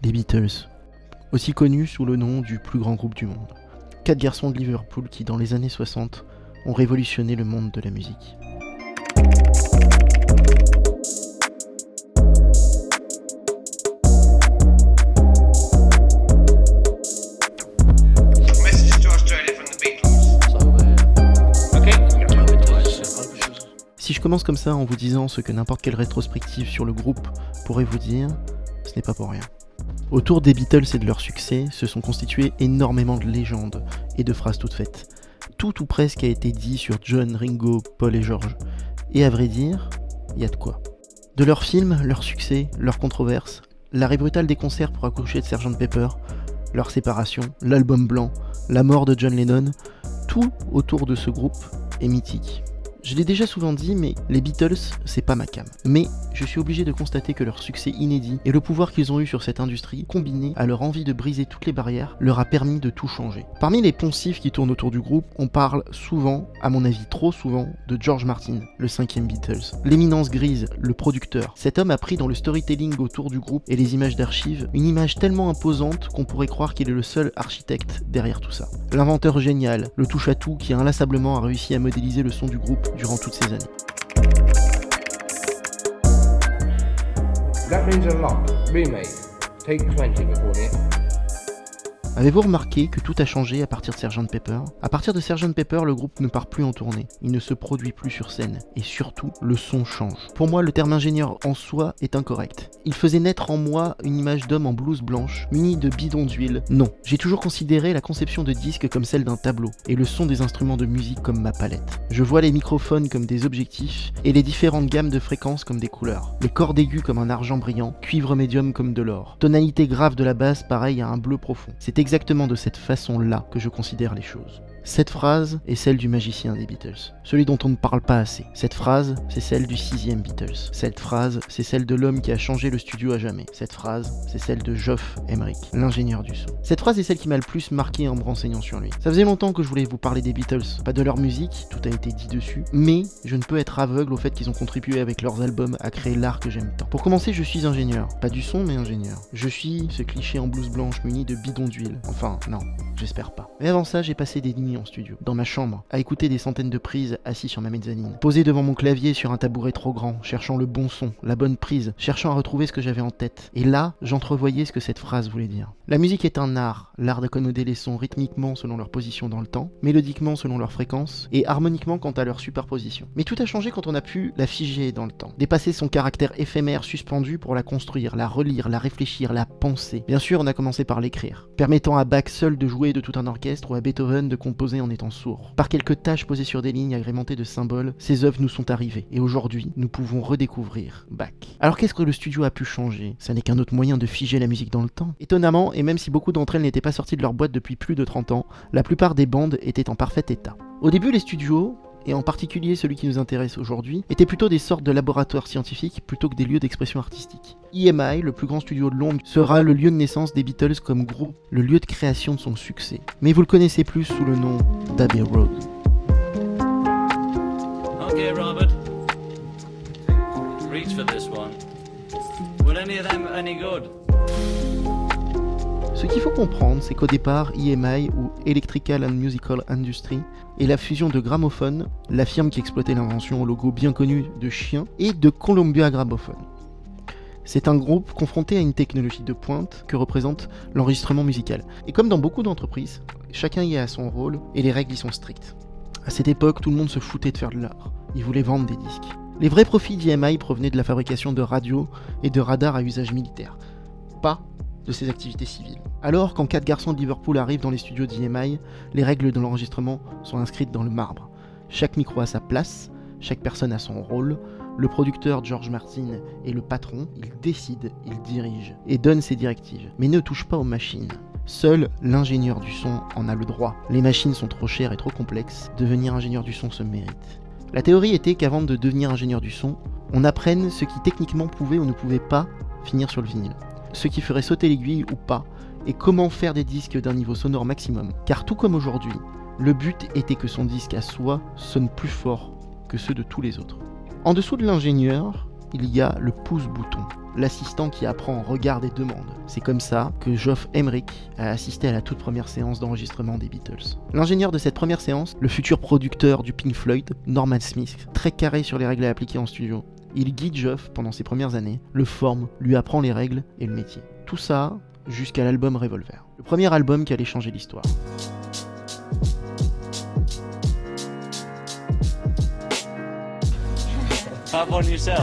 Les Beatles, aussi connus sous le nom du plus grand groupe du monde. 4 garçons de Liverpool qui, dans les années 60, ont révolutionné le monde de la musique. Si je commence comme ça en vous disant ce que n'importe quelle rétrospective sur le groupe pourrait vous dire, ce n'est pas pour rien. Autour des Beatles et de leur succès se sont constituées énormément de légendes et de phrases toutes faites. Tout ou presque a été dit sur John, Ringo, Paul et George. Et à vrai dire, il y a de quoi. De leurs films, leurs succès, leurs controverses, l'arrêt brutal des concerts pour accoucher de Sgt Pepper, leur séparation, l'album blanc, la mort de John Lennon, tout autour de ce groupe est mythique. Je l'ai déjà souvent dit, mais les Beatles, c'est pas ma came. Mais je suis obligé de constater que leur succès inédit et le pouvoir qu'ils ont eu sur cette industrie, combiné à leur envie de briser toutes les barrières, leur a permis de tout changer. Parmi les poncifs qui tournent autour du groupe, on parle souvent, à mon avis trop souvent, de George Martin, le 5e Beatles. L'éminence grise, le producteur. Cet homme a pris dans le storytelling autour du groupe et les images d'archives, une image tellement imposante qu'on pourrait croire qu'il est le seul architecte derrière tout ça. L'inventeur génial, le touche-à-tout qui inlassablement a réussi à modéliser le son du groupe durant toutes ces années. That means a lot. Remake. Take 20 before the end. Avez-vous remarqué que tout a changé à partir de Sgt Pepper ? À partir de Sgt Pepper, le groupe ne part plus en tournée, il ne se produit plus sur scène, et surtout, le son change. Pour moi, le terme ingénieur en soi est incorrect. Il faisait naître en moi une image d'homme en blouse blanche, muni de bidons d'huile. Non, j'ai toujours considéré la conception de disque comme celle d'un tableau, et le son des instruments de musique comme ma palette. Je vois les microphones comme des objectifs, et les différentes gammes de fréquences comme des couleurs. Les cordes aiguës comme un argent brillant, cuivre médium comme de l'or. Tonalité grave de la basse pareil à un bleu profond. C'est exactement de cette façon-là que je considère les choses. Cette phrase est celle du magicien des Beatles, celui dont on ne parle pas assez. Cette phrase, c'est celle du 6e Beatles. Cette phrase, c'est celle de l'homme qui a changé le studio à jamais. Cette phrase, c'est celle de Geoff Emerick, l'ingénieur du son. Cette phrase est celle qui m'a le plus marqué en me renseignant sur lui. Ça faisait longtemps que je voulais vous parler des Beatles, pas de leur musique, tout a été dit dessus, mais je ne peux être aveugle au fait qu'ils ont contribué avec leurs albums à créer l'art que j'aime tant. Pour commencer, je suis ingénieur, pas du son mais ingénieur. Je suis ce cliché en blouse blanche muni de bidons d'huile. Enfin, non, j'espère pas. Mais avant ça, j'ai passé des nuits en studio, dans ma chambre, à écouter des centaines de prises assis sur ma mezzanine, posé devant mon clavier sur un tabouret trop grand, cherchant le bon son, la bonne prise, cherchant à retrouver ce que j'avais en tête. Et là, j'entrevoyais ce que cette phrase voulait dire. La musique est un art, l'art d'accommoder les sons rythmiquement selon leur position dans le temps, mélodiquement selon leur fréquence, et harmoniquement quant à leur superposition. Mais tout a changé quand on a pu la figer dans le temps, dépasser son caractère éphémère suspendu pour la construire, la relire, la réfléchir, la penser. Bien sûr, on a commencé par l'écrire, permettant à Bach seul de jouer de tout un orchestre ou à Beethoven de composer en étant sourd. Par quelques tâches posées sur des lignes agrémentées de symboles, ces œuvres nous sont arrivées, et aujourd'hui, nous pouvons redécouvrir Bach. Alors qu'est-ce que le studio a pu changer ? Ça n'est qu'un autre moyen de figer la musique dans le temps. Étonnamment, et même si beaucoup d'entre elles n'étaient pas sorties de leur boîte depuis plus de 30 ans, la plupart des bandes étaient en parfait état. Au début, les studios, et en particulier celui qui nous intéresse aujourd'hui, étaient plutôt des sortes de laboratoires scientifiques plutôt que des lieux d'expression artistique. EMI, le plus grand studio de Londres, sera le lieu de naissance des Beatles comme groupe, le lieu de création de son succès. Mais vous le connaissez plus sous le nom d'Abbey Road. Okay, Robert. Reach for this one. Were any of them any good? Ce qu'il faut comprendre, c'est qu'au départ, EMI, ou Electrical and Musical Industry, est la fusion de Gramophone, la firme qui exploitait l'invention au logo bien connu de chien, et de Columbia Gramophone. C'est un groupe confronté à une technologie de pointe que représente l'enregistrement musical. Et comme dans beaucoup d'entreprises, chacun y a son rôle et les règles y sont strictes. À cette époque, tout le monde se foutait de faire de l'art. Ils voulaient vendre des disques. Les vrais profits d'EMI provenaient de la fabrication de radios et de radars à usage militaire, pas de ses activités civiles. Alors, quand 4 garçons de Liverpool arrivent dans les studios d'EMI, les règles de l'enregistrement sont inscrites dans le marbre. Chaque micro a sa place, chaque personne a son rôle. Le producteur George Martin est le patron, il décide, il dirige et donne ses directives, mais ne touche pas aux machines. Seul l'ingénieur du son en a le droit. Les machines sont trop chères et trop complexes, devenir ingénieur du son se mérite. La théorie était qu'avant de devenir ingénieur du son, on apprenne ce qui techniquement pouvait ou ne pouvait pas finir sur le vinyle, ce qui ferait sauter l'aiguille ou pas, et comment faire des disques d'un niveau sonore maximum. Car tout comme aujourd'hui, le but était que son disque à soi sonne plus fort que ceux de tous les autres. En dessous de l'ingénieur, il y a le pouce-bouton. l'assistant qui apprend, regarde et demande. C'est comme ça que Geoff Emerick a assisté à la toute première séance d'enregistrement des Beatles. L'ingénieur de cette première séance, le futur producteur du Pink Floyd, Norman Smith, très carré sur les règles à appliquer en studio. Il guide Geoff pendant ses premières années, le forme, lui apprend les règles et le métier. Tout ça jusqu'à l'album Revolver. Le premier album qui allait changer l'histoire. Have one yourself.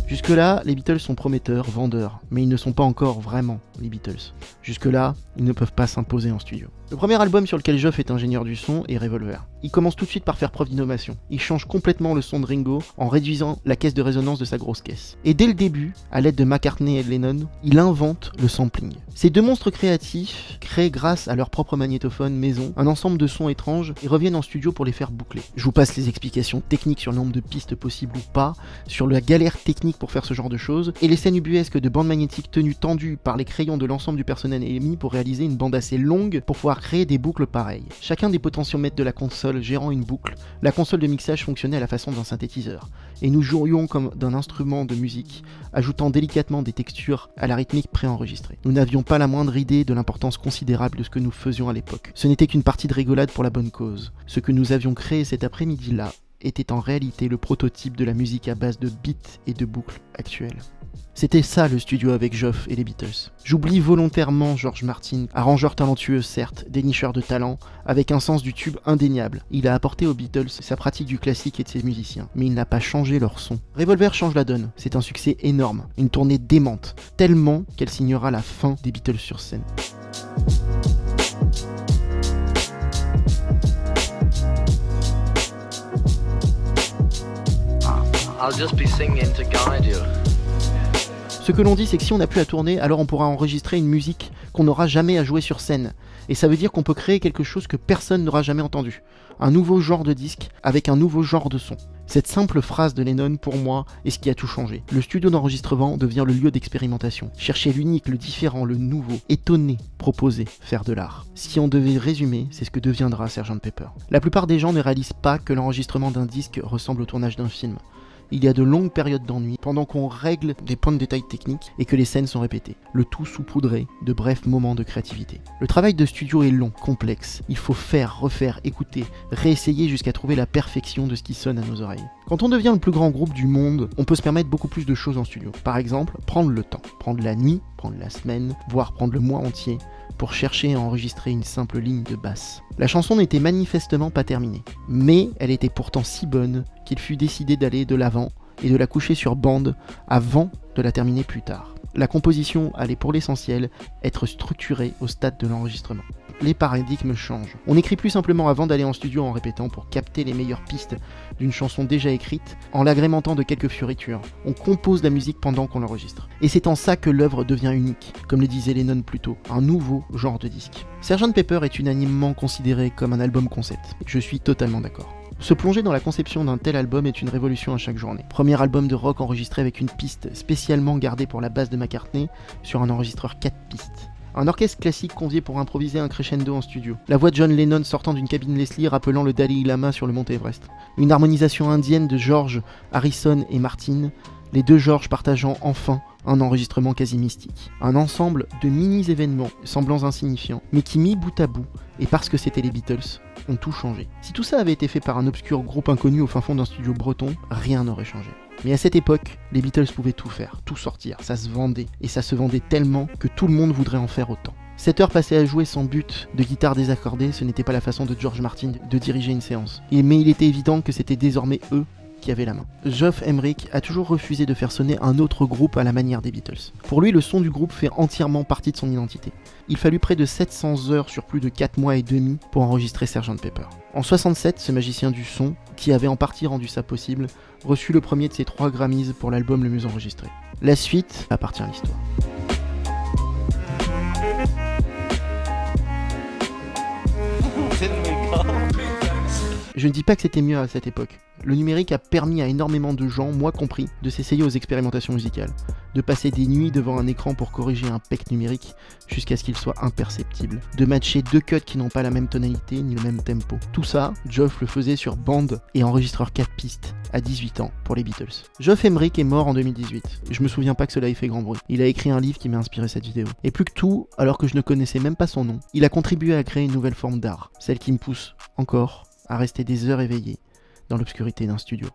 Jusque-là, les Beatles sont prometteurs, vendeurs, mais ils ne sont pas encore vraiment les Beatles. Jusque-là, ils ne peuvent pas s'imposer en studio. Le premier album sur lequel Geoff est ingénieur du son est Revolver. Il commence tout de suite par faire preuve d'innovation. Il change complètement le son de Ringo en réduisant la caisse de résonance de sa grosse caisse. Et dès le début, à l'aide de McCartney et de Lennon, il invente le sampling. Ces deux monstres créatifs créent grâce à leur propre magnétophone maison un ensemble de sons étranges et reviennent en studio pour les faire boucler. Je vous passe les explications techniques sur le nombre de pistes possibles ou pas, sur la galère technique pour faire ce genre de choses, et les scènes ubuesques de bandes magnétiques tenues tendues par les crayons de l'ensemble du personnel émis pour réaliser une bande assez longue pour pouvoir créer des boucles pareilles. Chacun des potentiomètres de la console gérant une boucle, la console de mixage fonctionnait à la façon d'un synthétiseur, et nous jouions comme d'un instrument de musique, ajoutant délicatement des textures à la rythmique préenregistrée. Nous n'avions pas la moindre idée de l'importance considérable de ce que nous faisions à l'époque. Ce n'était qu'une partie de rigolade pour la bonne cause. Ce que nous avions créé cet après-midi-là était en réalité le prototype de la musique à base de beats et de boucles actuelles. C'était ça le studio avec Geoff et les Beatles. J'oublie volontairement George Martin, arrangeur talentueux certes, dénicheur de talent, avec un sens du tube indéniable. Il a apporté aux Beatles sa pratique du classique et de ses musiciens, mais il n'a pas changé leur son. Revolver change la donne, c'est un succès énorme, une tournée démente, tellement qu'elle signera la fin des Beatles sur scène. I'll just be singing to guide you. Ce que l'on dit, c'est que si on n'a plus à tourner, alors on pourra enregistrer une musique qu'on n'aura jamais à jouer sur scène. Et ça veut dire qu'on peut créer quelque chose que personne n'aura jamais entendu. Un nouveau genre de disque avec un nouveau genre de son. Cette simple phrase de Lennon, pour moi, est ce qui a tout changé. Le studio d'enregistrement devient le lieu d'expérimentation. Chercher l'unique, le différent, le nouveau, étonner, proposer, faire de l'art. Si on devait résumer, c'est ce que deviendra Sgt Pepper. La plupart des gens ne réalisent pas que l'enregistrement d'un disque ressemble au tournage d'un film. Il y a de longues périodes d'ennui pendant qu'on règle des points de détail techniques et que les scènes sont répétées. Le tout saupoudré de brefs moments de créativité. Le travail de studio est long, complexe. Il faut faire, refaire, écouter, réessayer jusqu'à trouver la perfection de ce qui sonne à nos oreilles. Quand on devient le plus grand groupe du monde, on peut se permettre beaucoup plus de choses en studio. Par exemple, prendre le temps. Prendre la nuit, prendre la semaine, voire prendre le mois entier pour chercher à enregistrer une simple ligne de basse. La chanson n'était manifestement pas terminée, mais elle était pourtant si bonne qu'il fut décidé d'aller de l'avant et de la coucher sur bande avant de la terminer plus tard. La composition allait pour l'essentiel être structurée au stade de l'enregistrement. Les paradigmes changent. On n'écrit plus simplement avant d'aller en studio en répétant pour capter les meilleures pistes d'une chanson déjà écrite, en l'agrémentant de quelques fioritures. On compose la musique pendant qu'on l'enregistre. Et c'est en ça que l'œuvre devient unique, comme le disait Lennon plus tôt, un nouveau genre de disque. Sgt Pepper est unanimement considéré comme un album concept. Je suis totalement d'accord. Se plonger dans la conception d'un tel album est une révolution à chaque journée. Premier album de rock enregistré avec une piste spécialement gardée pour la basse de McCartney sur un enregistreur 4 pistes. Un orchestre classique convié pour improviser un crescendo en studio. La voix de John Lennon sortant d'une cabine Leslie rappelant le Dalai Lama sur le mont Everest. Une harmonisation indienne de George, Harrison et Martin, les deux George partageant enfin un enregistrement quasi mystique. Un ensemble de mini-événements semblants insignifiants, mais qui mis bout à bout, et parce que c'était les Beatles, ont tout changé. Si tout ça avait été fait par un obscur groupe inconnu au fin fond d'un studio breton, rien n'aurait changé. Mais à cette époque, les Beatles pouvaient tout faire, tout sortir, ça se vendait, et ça se vendait tellement que tout le monde voudrait en faire autant. 7 heures passées à jouer sans but de guitare désaccordée, ce n'était pas la façon de George Martin de diriger une séance. Mais il était évident que c'était désormais eux qui avaient la main. Geoff Emerick a toujours refusé de faire sonner un autre groupe à la manière des Beatles. Pour lui, le son du groupe fait entièrement partie de son identité. Il fallut près de 700 heures sur plus de 4 mois et demi pour enregistrer Sgt Pepper. En 67, ce magicien du son, qui avait en partie rendu ça possible, reçut le premier de ses 3 Grammys pour l'album le mieux enregistré. La suite appartient à l'histoire. Je ne dis pas que c'était mieux à cette époque. Le numérique a permis à énormément de gens, moi compris, de s'essayer aux expérimentations musicales. de passer des nuits devant un écran pour corriger un PEC numérique jusqu'à ce qu'il soit imperceptible, de matcher 2 cuts qui n'ont pas la même tonalité ni le même tempo. Tout ça, Geoff le faisait sur bande et enregistreur 4 pistes à 18 ans pour les Beatles. Geoff Emerick est mort en 2018. Je me souviens pas que cela ait fait grand bruit. Il a écrit un livre qui m'a inspiré cette vidéo. Et plus que tout, alors que je ne connaissais même pas son nom, il a contribué à créer une nouvelle forme d'art, celle qui me pousse encore à rester des heures éveillé dans l'obscurité d'un studio.